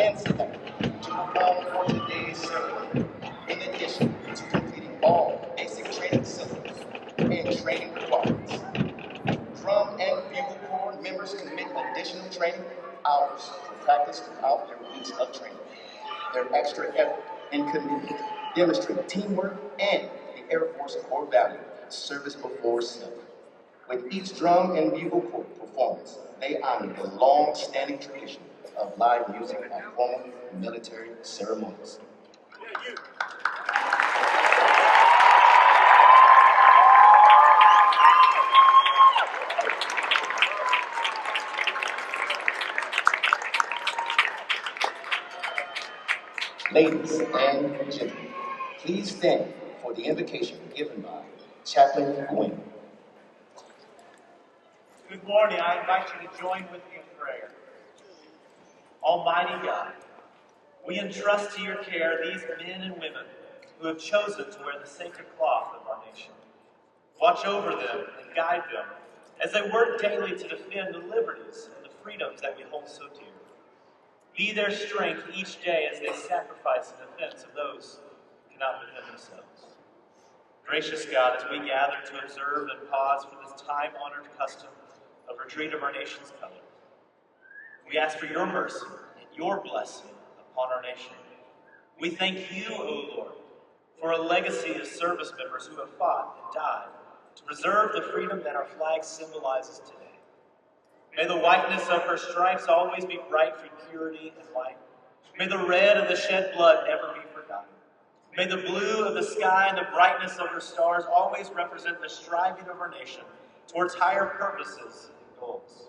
been selected to perform for today's ceremony, in addition to completing all basic training systems and training requirements. Drum and Bugle Corps members commit additional training hours for practice throughout their weeks of training. Their extra effort and commitment demonstrate teamwork and the Air Force core value, service before self. With each Drum and Bugle Corps performance, they honor the long-standing tradition of live music at formal military ceremonies. Ladies and gentlemen, please stand for the invocation given by Chaplain Gwen. Good morning. I invite you to join with me in prayer. Almighty God, we entrust to your care these men and women who have chosen to wear the sacred cloth of our nation. Watch over them and guide them as they work daily to defend the liberties and the freedoms that we hold so dear. Be their strength each day as they sacrifice in defense of those who cannot defend themselves. Gracious God, as we gather to observe and pause for this time-honored custom of retreat of our nation's color, we ask for your mercy and your blessing upon our nation. We thank you, O Lord, for a legacy of service members who have fought and died to preserve the freedom that our flag symbolizes today. May the whiteness of her stripes always be bright through purity and light. May the red of the shed blood never be forgotten. May the blue of the sky and the brightness of her stars always represent the striving of our nation towards higher purposes and goals.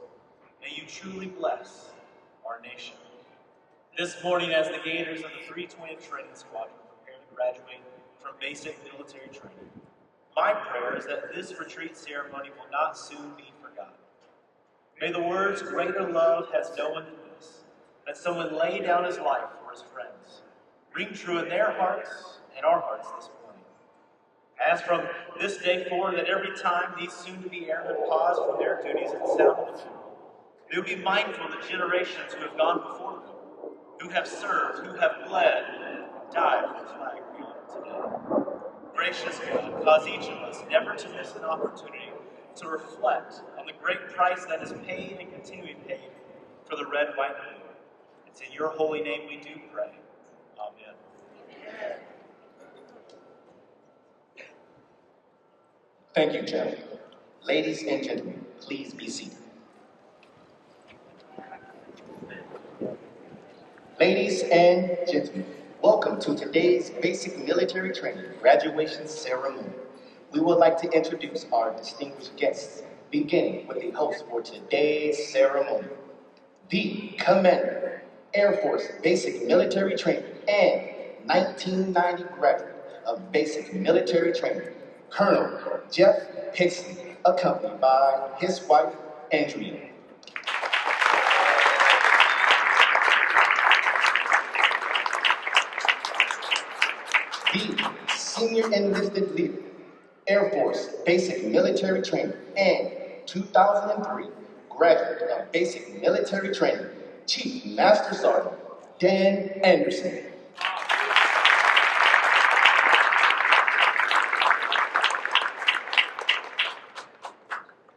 May you truly bless our nation. This morning, as the Gators of the 320th Training Squadron prepare to graduate from basic military training, my prayer is that this retreat ceremony will not soon be forgotten. May the words, "Greater love has no one than this," that someone lay down his life for his friends, ring true in their hearts and our hearts this morning. As from this day forward, that every time these soon-to-be airmen pause from their duties at the sound of the funeral, they will be mindful of the generations who have gone before them, who have served, who have bled, and died for the flag we honor today. Gracious God, cause each of us never to miss an opportunity to reflect on the great price that is paid and continuing paid for the red, white, and blue. It's in your holy name we do pray. Amen. Thank you, Chaplain. Ladies and gentlemen, please be seated. Ladies and gentlemen, welcome to today's basic military training graduation ceremony. We would like to introduce our distinguished guests, beginning with the host for today's ceremony, the Commander, Air Force Basic Military Training and 1990 graduate of Basic Military Training, Colonel Jeff Pixley, accompanied by his wife, Andrea. The Senior Enlisted Leader, Air Force Basic Military Training and 2003 graduate of Basic Military Training, Chief Master Sergeant Dan Anderson.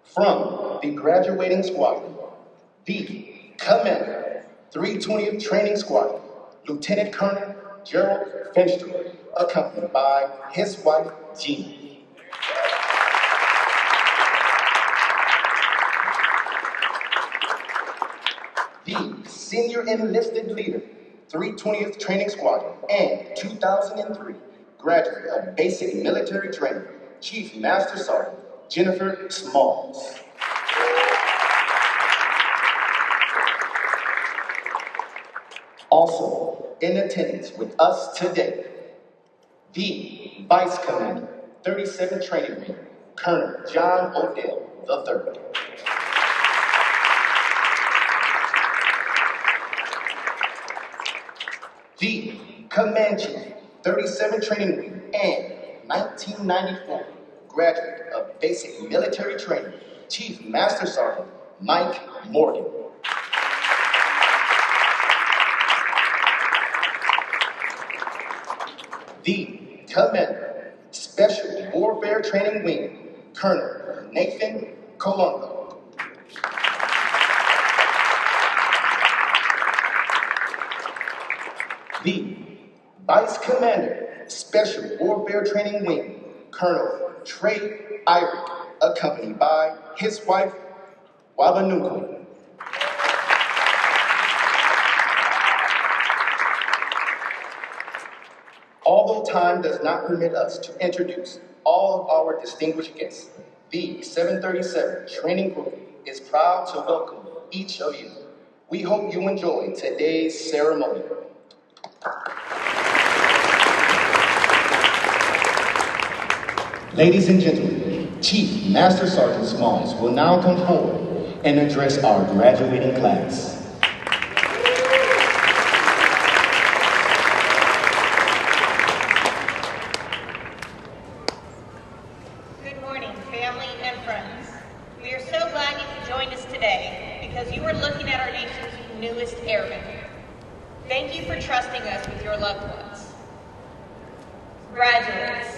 From the graduating squadron, the Commander, 320th Training Squadron, Lieutenant Colonel Gerald Finster, accompanied by his wife, Jean. The Senior Enlisted Leader, 320th Training Squadron, and 2003 graduate of Basic Military Training, Chief Master Sergeant Jennifer Smalls. Also in attendance with us today, the Vice Commander, 37th Training Wing, Colonel John Odell III. The Command Chief, 37th Training Wing, and 1994 graduate of Basic Military Training, Chief Master Sergeant Mike Morgan. The Commander, Special Warfare Training Wing, Colonel Nathan Colombo. The Vice Commander, Special Warfare Training Wing, Colonel Trey Irick, accompanied by his wife, Wabanuku. Although time does not permit us to introduce all of our distinguished guests, the 737 Training Group is proud to welcome each of you. We hope you enjoy today's ceremony. Ladies and gentlemen, Chief Master Sergeant Smalls will now come forward and address our graduating class. Good morning, family and friends. We are so glad you could join us today because you are looking at our nation's newest airmen. Thank you for trusting us with your loved ones. Graduates.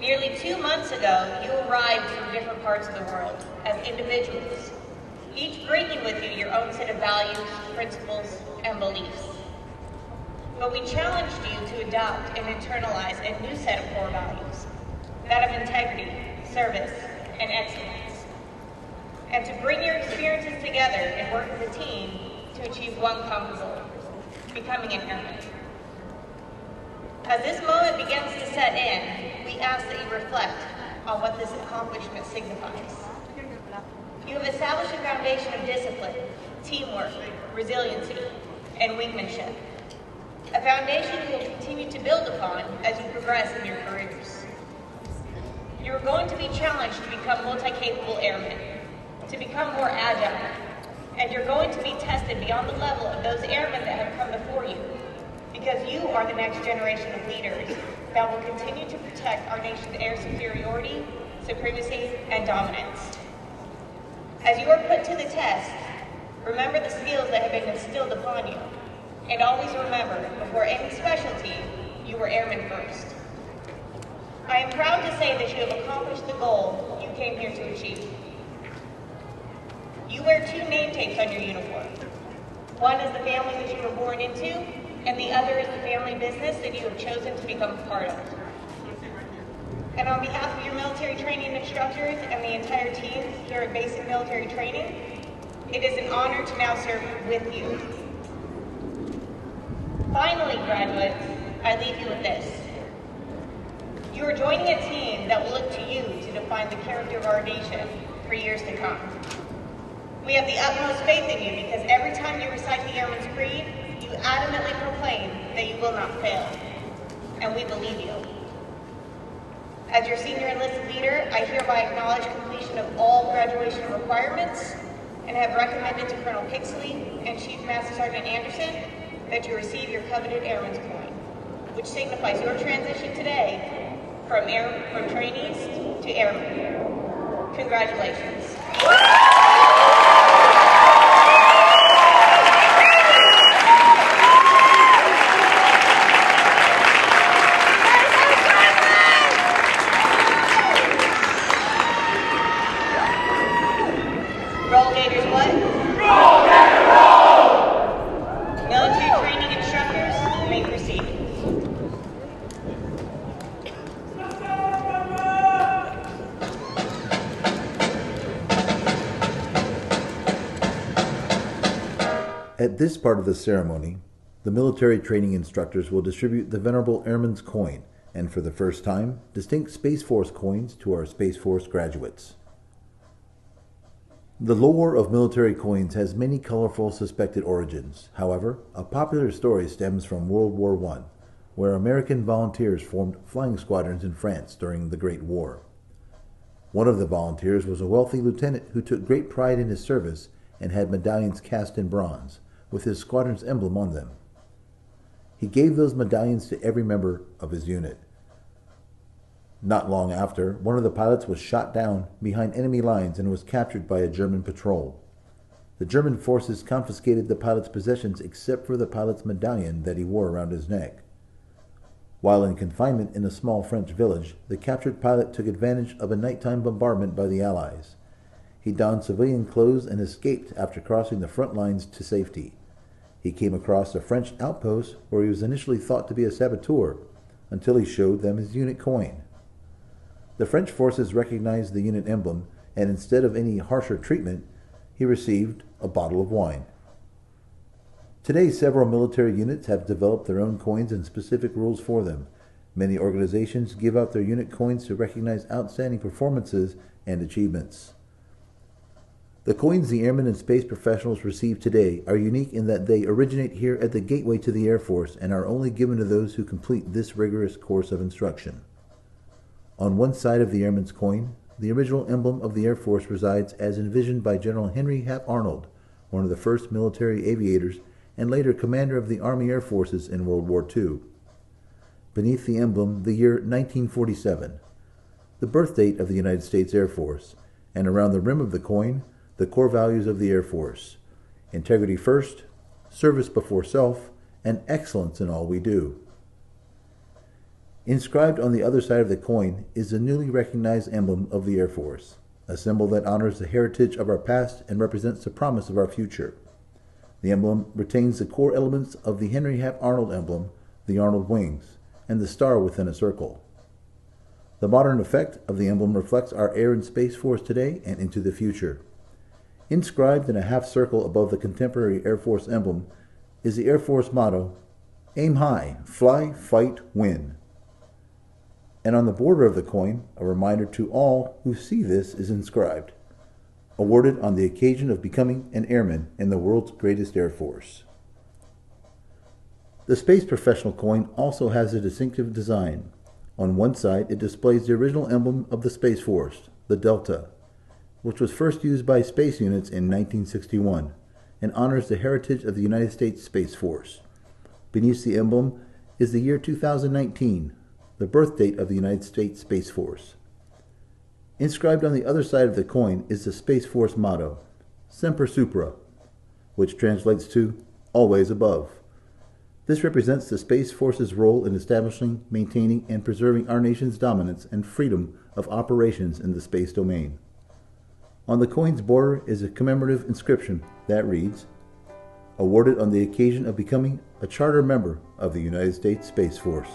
Nearly 2 months ago, you arrived from different parts of the world as individuals, each bringing with you your own set of values, principles, and beliefs. But we challenged you to adopt and internalize a new set of core values, that of integrity, service, and excellence, and to bring your experiences together and work as a team to achieve one common goal, becoming an airman. As this moment begins to set in, we ask that you reflect on what this accomplishment signifies. You have established a foundation of discipline, teamwork, resiliency, and wingmanship. A foundation you will continue to build upon as you progress in your careers. You are going to be challenged to become multi-capable airmen, to become more agile, and you're going to be tested beyond the level of those airmen that have come before you, because you are the next generation of leaders that will continue to protect our nation's air superiority, supremacy, and dominance. As you are put to the test, remember the skills that have been instilled upon you, and always remember, before any specialty, you were airmen first. I am proud to say that you have accomplished the goal you came here to achieve. You wear 2 name tapes on your uniform. One is the family that you were born into, and the other is the family business that you have chosen to become a part of. And on behalf of your military training instructors and the entire team here at Basic Military Training, it is an honor to now serve with you. Finally, graduates, I leave you with this. You are joining a team that will look to you to define the character of our nation for years to come. We have the utmost faith in you because every time you recite the Airman's Creed, you adamantly proclaim that you will not fail, and we believe you. As your senior enlisted leader, I hereby acknowledge completion of all graduation requirements and have recommended to Colonel Pixley and Chief Master Sergeant Anderson that you receive your coveted Airman's Coin, which signifies your transition today from trainees to airmen. Congratulations. Roll Gators what? Roll Gator roll! Military training instructors may proceed. At this part of the ceremony, the military training instructors will distribute the Venerable Airman's Coin, and for the first time, distinct Space Force coins to our Space Force graduates. The lore of military coins has many colorful suspected origins. However, a popular story stems from World War I, where American volunteers formed flying squadrons in France during the Great War. One of the volunteers was a wealthy lieutenant who took great pride in his service and had medallions cast in bronze, with his squadron's emblem on them. He gave those medallions to every member of his unit. Not long after, one of the pilots was shot down behind enemy lines and was captured by a German patrol. The German forces confiscated the pilot's possessions except for the pilot's medallion that he wore around his neck. While in confinement in a small French village, the captured pilot took advantage of a nighttime bombardment by the Allies. He donned civilian clothes and escaped after crossing the front lines to safety. He came across a French outpost where he was initially thought to be a saboteur, until he showed them his unit coin. The French forces recognized the unit emblem, and instead of any harsher treatment, he received a bottle of wine. Today, several military units have developed their own coins and specific rules for them. Many organizations give out their unit coins to recognize outstanding performances and achievements. The coins the airmen and space professionals receive today are unique in that they originate here at the gateway to the Air Force and are only given to those who complete this rigorous course of instruction. On one side of the airman's coin, the original emblem of the Air Force resides as envisioned by General Henry Hap Arnold, one of the first military aviators and later commander of the Army Air Forces in World War II. Beneath the emblem, the year 1947, the birth date of the United States Air Force, and around the rim of the coin, the core values of the Air Force: integrity first, service before self, and excellence in all we do. Inscribed on the other side of the coin is the newly recognized emblem of the Air Force, a symbol that honors the heritage of our past and represents the promise of our future. The emblem retains the core elements of the Henry Hap Arnold emblem, the Arnold wings, and the star within a circle. The modern effect of the emblem reflects our Air and Space Force today and into the future. Inscribed in a half circle above the contemporary Air Force emblem is the Air Force motto, "Aim high, fly, fight, win." And on the border of the coin, a reminder to all who see this is inscribed, "Awarded on the occasion of becoming an airman in the world's greatest Air Force." The Space Professional coin also has a distinctive design. On one side, it displays the original emblem of the Space Force, the Delta, which was first used by space units in 1961, and honors the heritage of the United States Space Force. Beneath the emblem is the year 2019, the birth date of the United States Space Force. Inscribed on the other side of the coin is the Space Force motto, "Semper Supra," which translates to "always above." This represents the Space Force's role in establishing, maintaining, and preserving our nation's dominance and freedom of operations in the space domain. On the coin's border is a commemorative inscription that reads, "Awarded on the occasion of becoming a charter member of the United States Space Force."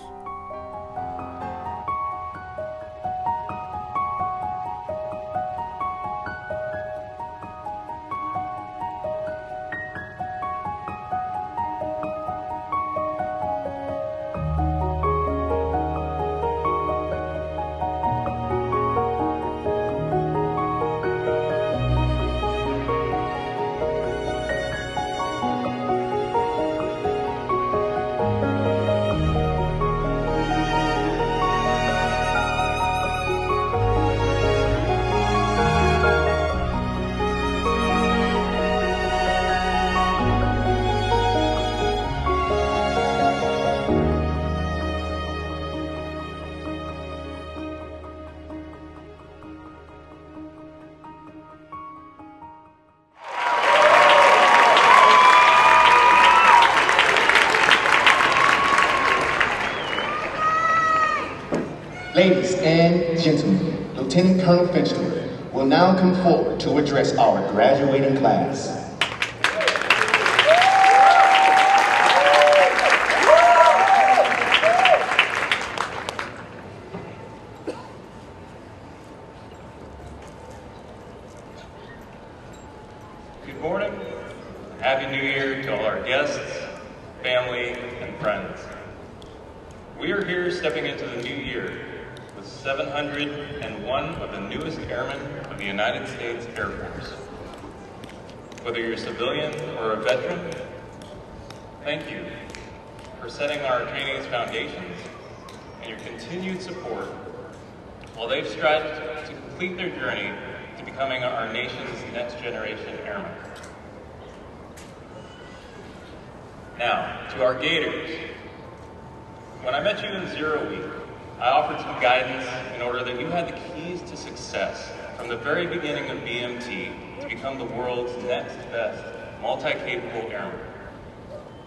Ladies and gentlemen, Lieutenant Colonel Finchler will now come forward to address our graduating class. Good morning. Happy New Year to all our guests, family, and friends. We are here stepping into the new year with 701 of the newest airmen of the United States Air Force. Whether you're a civilian or a veteran, thank you for setting our trainees' foundations and your continued support while they've strived to complete their journey to becoming our nation's next generation airmen. Now, to our Gators. When I met you in 0 week, I offered some guidance in order that you had the keys to success from the very beginning of BMT to become the world's next best multi-capable airman.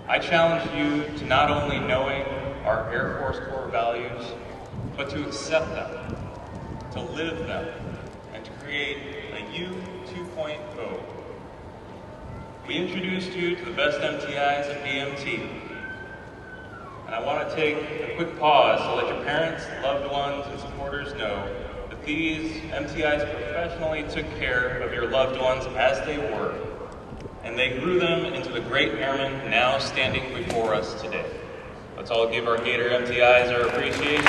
I challenged you to not only knowing our Air Force core values, but to accept them, to live them, and to create a U 2.0. We introduced you to the best MTIs at BMT. And I want to take a quick pause to let your parents, loved ones, and supporters know that these MTIs professionally took care of your loved ones as they were, and they grew them into the great airmen now standing before us today. Let's all give our Gator MTIs our appreciation.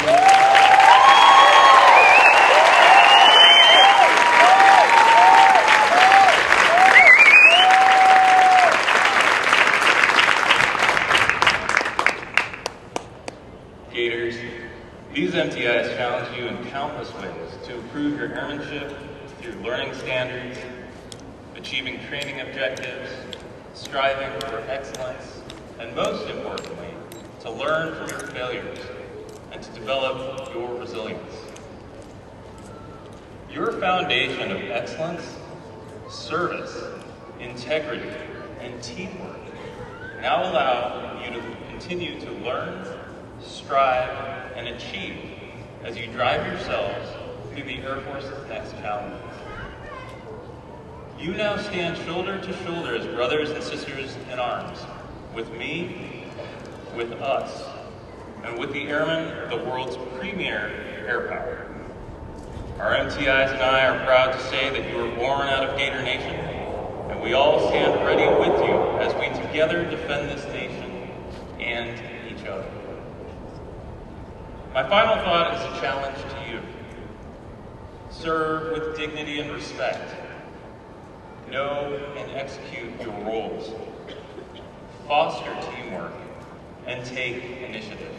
Gators, these MTIs challenge you in countless ways to improve your airmanship through learning standards, achieving training objectives, striving for excellence, and most importantly, to learn from your failures and to develop your resilience. Your foundation of excellence, service, integrity, and teamwork now allow you to continue to learn, strive, and achieve as you drive yourselves through the Air Force's next challenges. You now stand shoulder to shoulder as brothers and sisters in arms, with me, with us, and with the Airmen, the world's premier air power. Our MTIs and I are proud to say that you were born out of Gator Nation, and we all stand ready with you as we together defend this nation and each other. My final thought is a challenge to you. Serve with dignity and respect. Know and execute your roles. Foster teamwork and take initiative.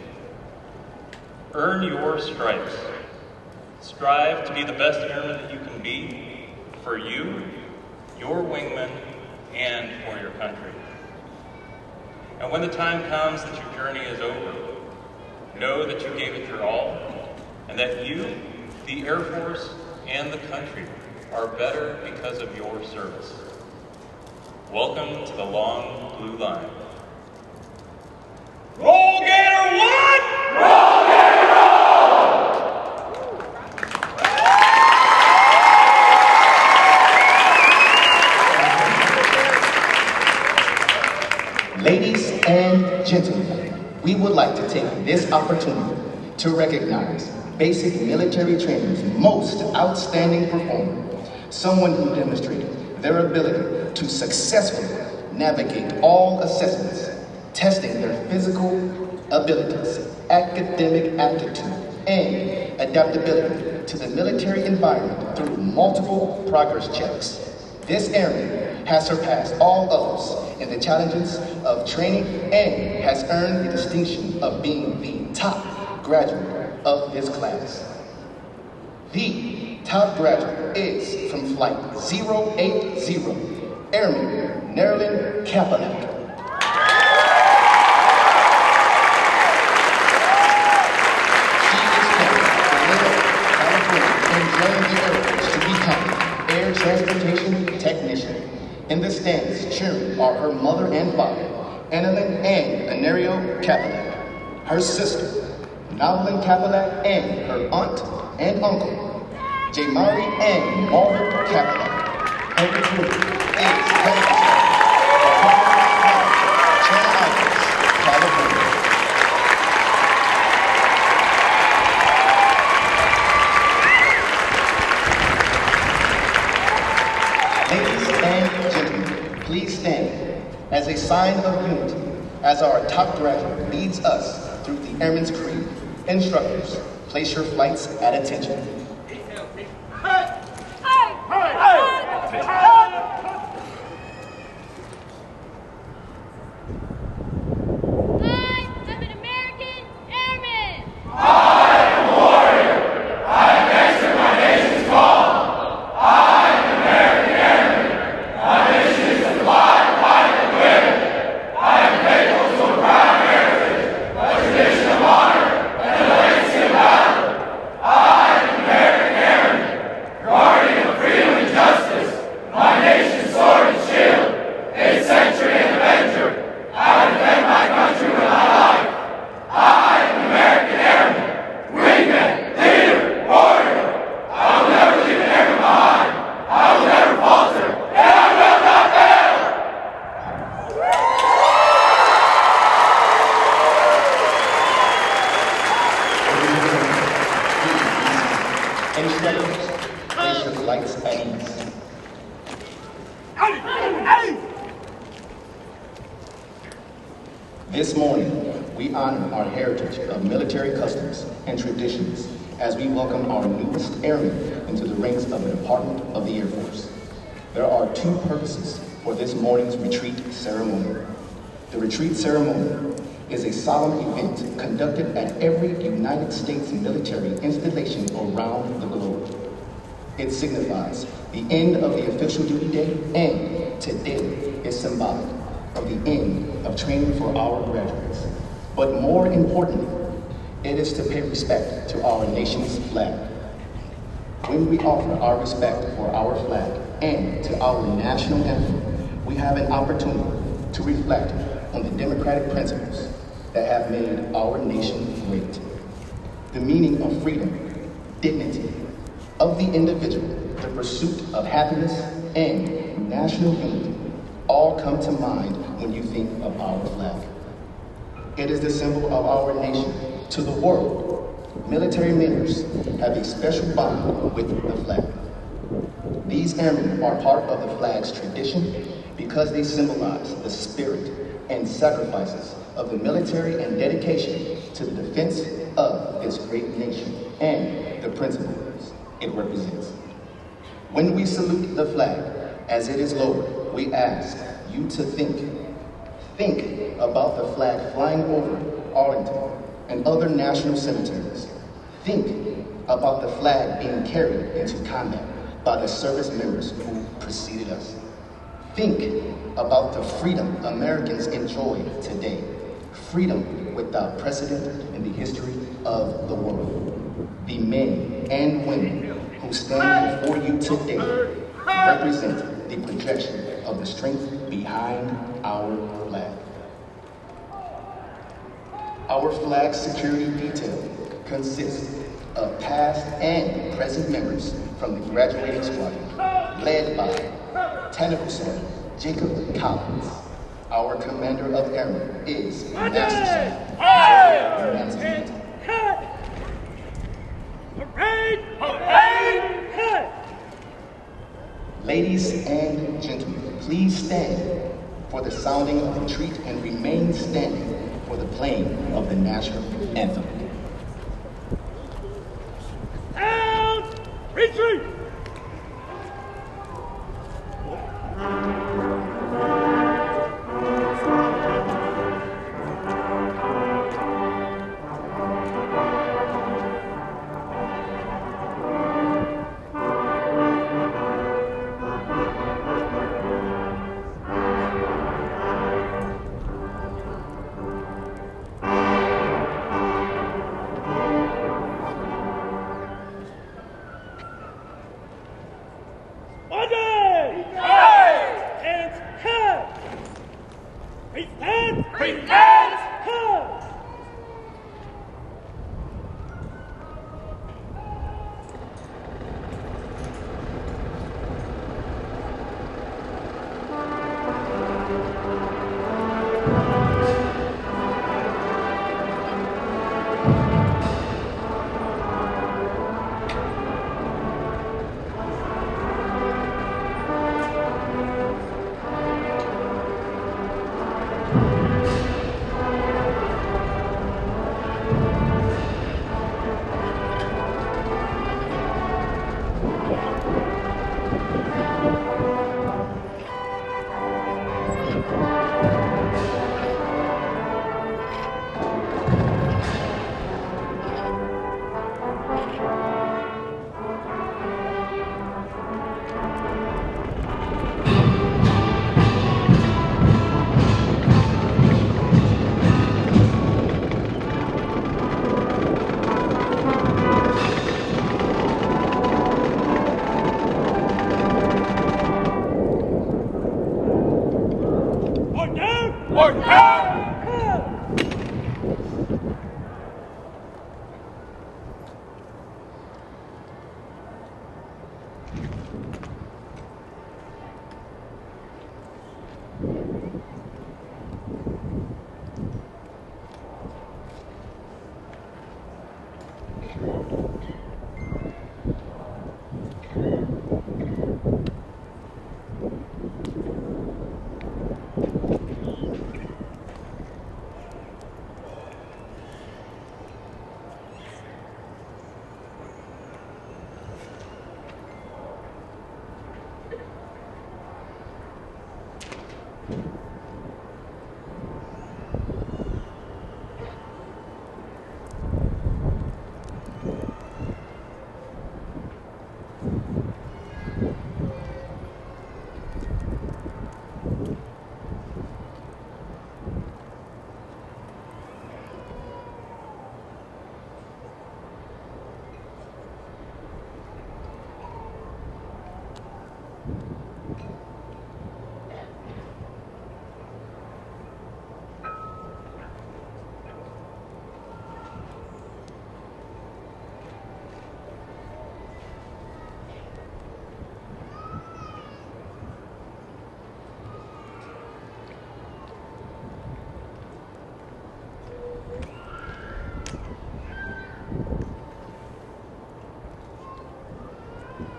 Earn your stripes. Strive to be the best airman that you can be for you, your wingmen, and for your country. And when the time comes that your journey is over, know that you gave it your all, and that you, the Air Force, and the country are better because of your service. Welcome to the long blue line. Roll Gator 1! Roll Gator roll! Ladies and gentlemen, we would like to take this opportunity to recognize basic military training's most outstanding performer, someone who demonstrated their ability to successfully navigate all assessments, testing their physical abilities, academic aptitude, and adaptability to the military environment through multiple progress checks. This airman has surpassed all others in the challenges of training and has earned the distinction of being the top graduate of this class. The top graduate is from Flight 080, Airman Kapanak. Air transportation technician. In the stands cheering are her mother and father, Annalyn and Anario Kapanak, her sister, Novelyn Kapanak, and her aunt and uncle, Jamari and Marvin Kapanak. Her recruiter is California. Ladies and gentlemen, please stand as a sign of unity as our top graduate leads us through the Airman's Creed. Instructors, place your flights at attention. Tradition of honor and the legacy of valor. I am This morning, we honor our heritage of military customs and traditions as we welcome our newest airmen into the ranks of the Department of the Air Force. There are two purposes for this morning's retreat ceremony. The retreat ceremony is a solemn event conducted at every United States military installation around the globe. It signifies the end of the official duty day, and today is symbolic of the end of training for our graduates. But more importantly, it is to pay respect to our nation's flag. When we offer our respect for our flag and to our national anthem, we have an opportunity to reflect on the democratic principles that have made our nation great. The meaning of freedom, dignity, of the individual, the pursuit of happiness, and national unity all come to mind when you think of our flag. It is the symbol of our nation to the world. Military members have a special bond with the flag. These airmen are part of the flag's tradition because they symbolize the spirit and sacrifices of the military and dedication to the defense of this great nation and the principles it represents. When we salute the flag as it is lowered, we ask you to think about the flag flying over Arlington and other national cemeteries. Think about the flag being carried into combat by the service members who preceded us. Think about the freedom Americans enjoy today. Freedom without precedent in the history of the world. The men and women who stand before you today represent the projection of the strength behind our flag. Our flag security detail consists of past and present members from the graduating squadron, led by Technical Sergeant Jacob Collins. Our commander of airmen is Master Sergeant. Ladies and gentlemen, please stand for the sounding of retreat and remain standing for the playing of the national anthem. And retreat!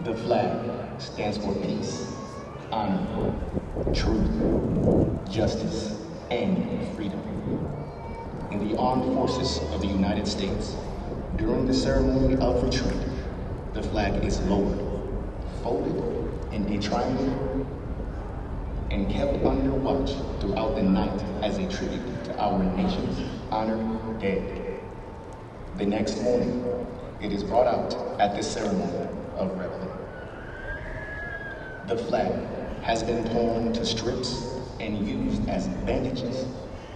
The flag stands for peace, honor, truth, justice, and freedom. In the armed forces of the United States, during the ceremony of retreat, the flag is lowered, folded in a triangle, and kept under watch throughout the night as a tribute to our nation's honored dead. The next morning, it is brought out at the ceremony of reveille. The flag has been torn to strips and used as bandages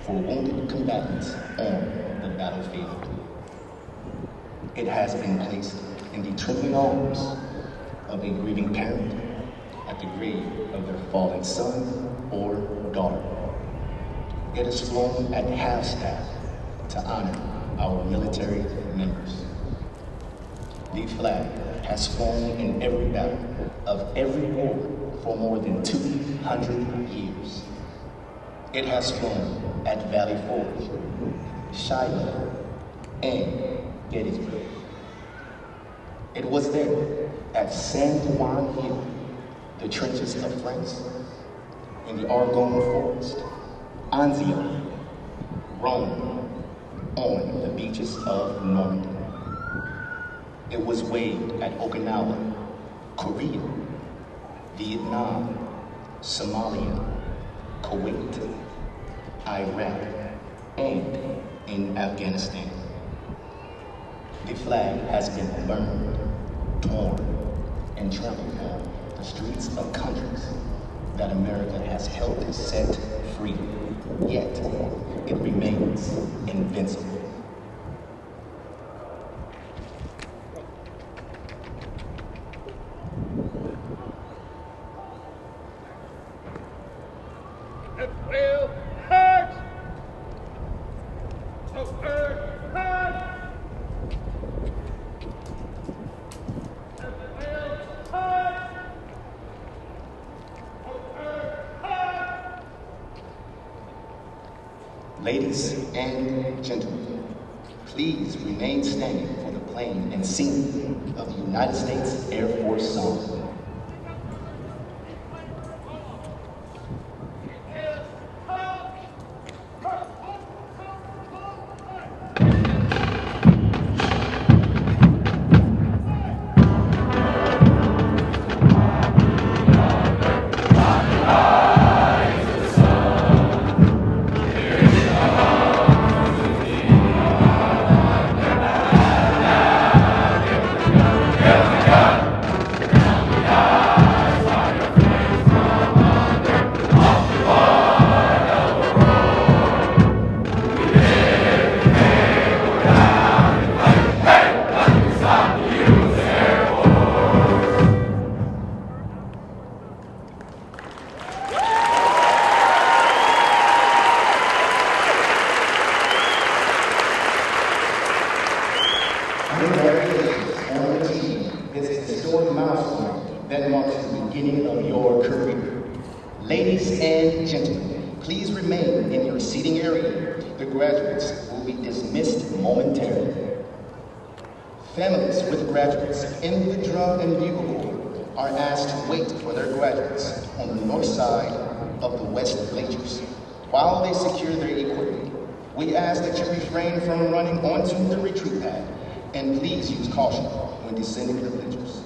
for wounded combatants on the battlefield. It has been placed in the trembling arms of a grieving parent at the grave of their fallen son or daughter. It is flown at half-staff to honor our military members. The flag has flown in every battle of every war for more than 200 years. It has flown at Valley Forge, Shiloh, and Gettysburg. It was there at San Juan Hill, the trenches of France, in the Argonne Forest, Anzio, Rome, on the beaches of Normandy. It was waved at Okinawa, Korea, Vietnam, Somalia, Kuwait, Iraq, and in Afghanistan. The flag has been burned, torn, and trampled on the streets of countries that America has helped set free, yet it remains invincible. It will hurt! Oh, earth hurt! It will hurt! Oh, earth hurt! Ladies and gentlemen, please remain standing for the playing and singing of the United States Air Force song. That marks the beginning of your career. Ladies and gentlemen, please remain in your seating area. The graduates will be dismissed momentarily. Families with graduates in the drum and bugle corps are asked to wait for their graduates on the north side of the west bleachers. While they secure their equipment, we ask that you refrain from running onto the retreat pad and please use caution when descending the bleachers.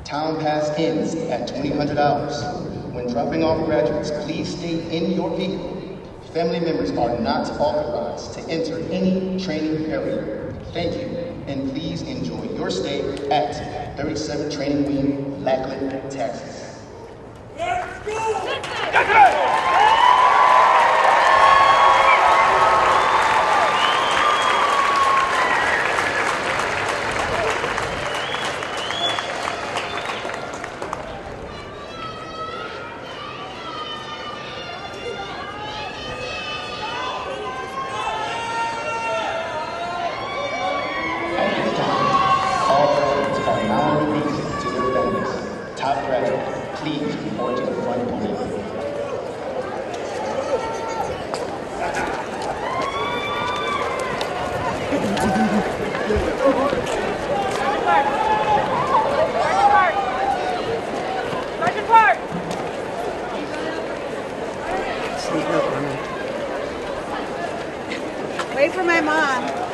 Town pass ends at 2000 hours. When dropping off graduates, please stay in your vehicle. Family members are not authorized to enter any training area. Thank you, and please enjoy your stay at 37 Training Wing, Lackland, Texas. Let's go! Mark. Wait for my mom.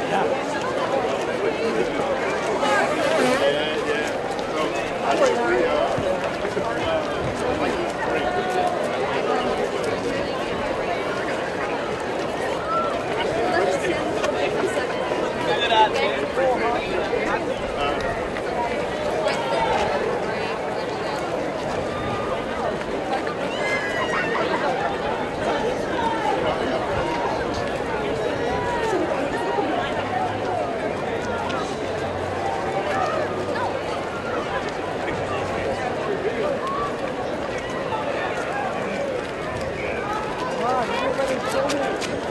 Wow, everybody's so